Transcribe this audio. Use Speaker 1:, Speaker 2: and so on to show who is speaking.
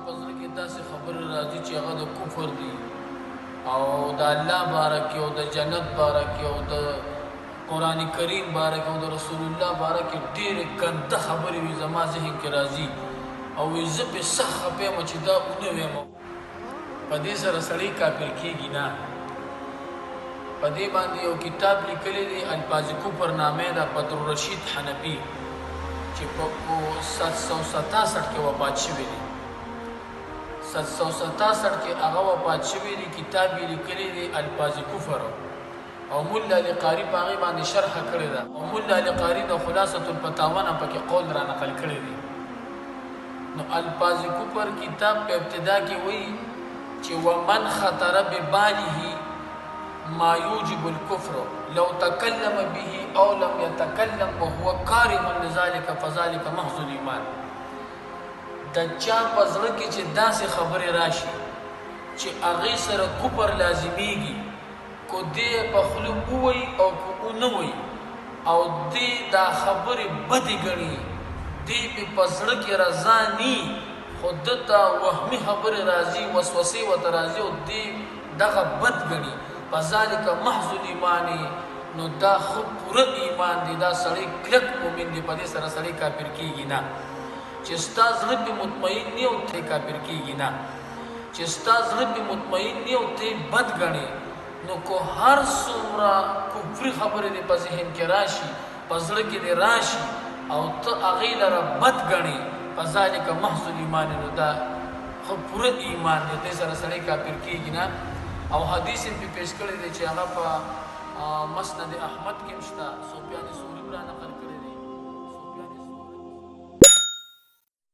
Speaker 1: په زړه کې داسې خبرې راځي چې هغه د کفر دي او د الله باره کې او د جنت باره کې او د قرآن کریم باره کې او د رسول الله باره کې ډېرې ګنده خبرې وي زما ذهن کې راځي او وایي زه پرې سخت خفه یم چې دا ونه ویم. په دې سره سړی کافر کېږي نه. په دې باندې یو کتاب لیکلی دی الفاظ کفر نامې ده بدرالرشید حنفي چې په 767 کې وفات شوی دی. 767 کې هغه وفات شوی دی. کتاب یې لیکلی دی الفاظ کفر او مولا علی قاري په هغې باندې شرحه کړې ده او مولا علی قاري د خلاصة الفتاوا نه پکې قول را نقل کړی دی. نو الفاظ کفر کتاب په ابتدا کې وایي چې ومن خطر بباله ما يوجب الكفر لو تكلم به او لم يتكلم وهو كاره لذلك فذلك محض الايمان. د چا په زړه کې چې داسې خبرې راشي چې هغې سره کفر لازمیږي کو دې په خوله ووایي او کو ونه وایي او دې دا خبرې بدې ګڼي دې پې په زړه کې رضا ني خو ده ته وهمي خبرې راځي وسوسې ورته راځي او دې دغه بد ګڼي فذلک محض الایمان. نو دا خو پوره ایمان دی. دا سړی کلک مؤمن دی. په دې سره سړی کافر کېږي نه. چې ستا زړه پې مطمئن نه او ته کافر کېږي نه. چې ستا زړه پې مطمئن نه او ته بد ګڼې نو کو هر څومره کفري خبرې دې په ذهن کې راشي په زړه کې دې راشي او ته هغې لره بد ګڼې فذلک محض الایمان. نو دا خو پوره ایمان دی. دې سره سړی کافر کېږي نه. او حدیث یې پې پیش کړی دی چې هغه په مسند احمد کې هم شته. سفیان ثوری را نقل کړی